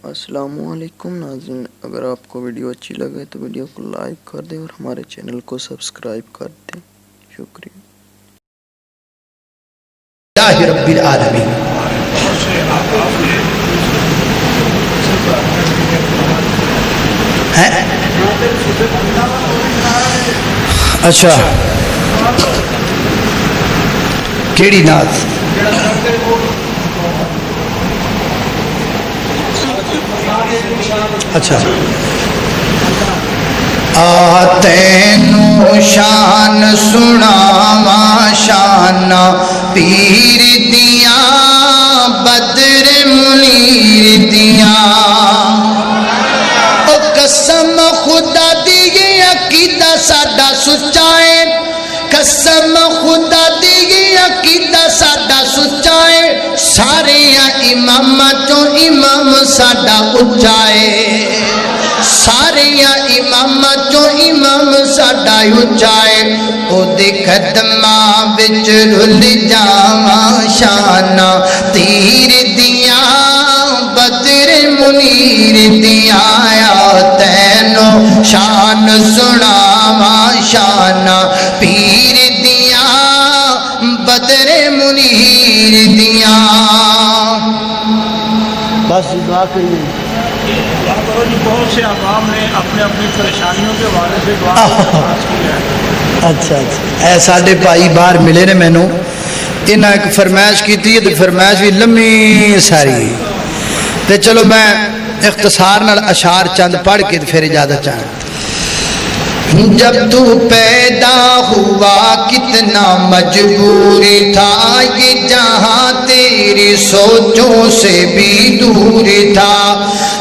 السلام علیکم ناظرین، اگر آپ کو ویڈیو اچھی لگے تو ویڈیو کو لائک کر دیں اور ہمارے چینل کو سبسکرائب کر دیں۔ شکریہ۔ اللہ رب العالمین۔ اچھا کیڑی نات؟ اچھا تینوں شان سناواں شان پیر دیاں بدر منیر دیاں، او قسم خدا دی عقیدہ ساڈا سچا ہے، قسم خدا دی عقیدہ ساڈا سچا ہے، سارے اماماں چوں امام ساڈا اچا ہے، سارے اماماں چوں امام ساڈا اچا ہے، او دے قدماں وچ رل جاواں شاناں تیر دیاں بدر منیر دیاں، تینوں شان سناواں شاناں پیر دیاں بدر منیر دیاں۔ بس دعا کریے۔ بہت سے عوام نے اپنے اپنی پریشانیوں کے حوالے سے دعا کی ہے۔ اچھا اچھا، اے ساڈے بھائی باہر ملے نے مینوں، انہاں ایک فرمائش کی ہے، فرمائش بھی لمبی ساری، تے چلو میں اختصار نال اشعار چند پڑھ کے پھر اجازت چاہتا۔ جب تو پیدا ہوا کتنا مجبور تھا، یہ جہاں تیری سوچوں سے بھی دور تھا،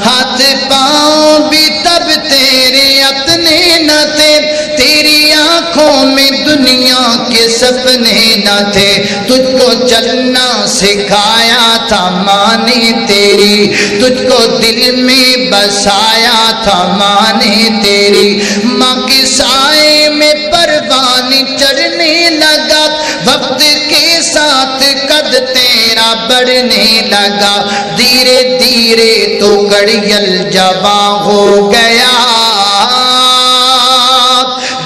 ہاتھ پاؤں بھی تب تیرے اپنے نہ تھے، تیری آنکھوں میں دنیا کے سپنے نہ تھے، تجھ کو چلنا سکھایا تھا ماں نے تیری، تجھ کو دل میں بسایا تھا ماں نے تیری، ماں کے سائے میں پروان چڑھنے لگا، وقت کے ساتھ قد تیرا بڑھنے لگا، دھیرے دھیرے تو گڑیل جواں ہو گیا،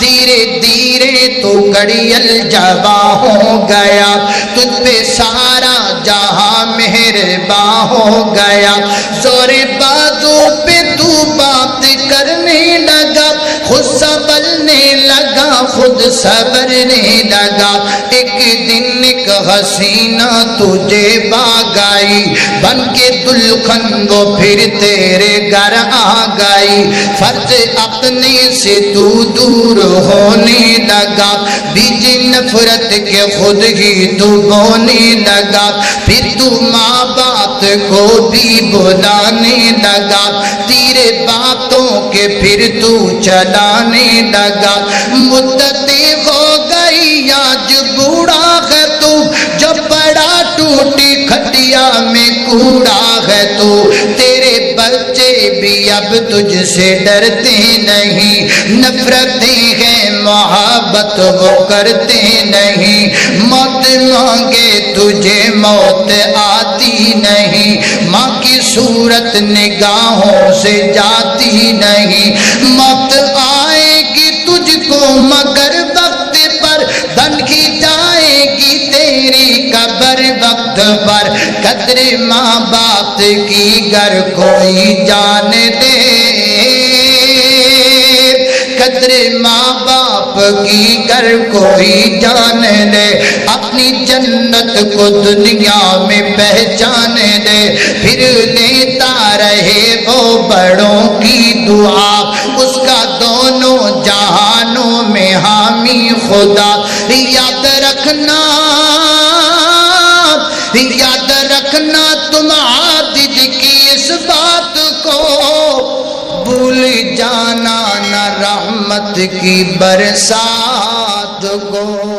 دھیرے دھیرے تو گڑیل جواں ہو گیا، تجھ پہ سارا جہاں مہرباں ہو گیا، زور بازو پہ تو بات کرنے لگا، خود سنبھلنے لگا خود سنورنے لگا، ایک دن ایک حسینہ تجھے باغ آئی، بن کے دلہن وہ پھر تیرے گھر آ گئی، فرض اپنے سے تو دور ہونے لگا، بیج نفرت کے خود ہی تو بونے لگا، پھر تو ماں باپ کو بھی بلانے لگا، تیرے باتوں کے پھر تو چلانے لگا، مدتیں ہو گئی آج بوڑھا ہے تو، جو بڑا ٹوٹی کھٹیا میں کوڑا ہے تو، تیرے بچے بھی اب تجھ سے ڈرتے نہیں، نفرتیں ہیں محبت وہ کرتے نہیں، موت مانگے تجھے موت آتی نہیں، ماں کی صورت نگاہوں سے جاتی نہیں، موت آئے گی تجھ کو مگر وقت پر، بن کی جائے گی تیری قبر وقت پر، قدر ماں باپ کی گر کوئی جان دے، قدر ماں باپ کی گر کوئی جان لے، اپنی جنت کو دنیا میں پہچان دے، پھر لیتا رہے وہ بڑوں کی دعا، اس کا دونوں جہانوں میں حامی خدا، یاد رکھنا یاد رکھنا تم عابد کی اس بات کو، بھول جانا نہ رحمت کی برسات کو۔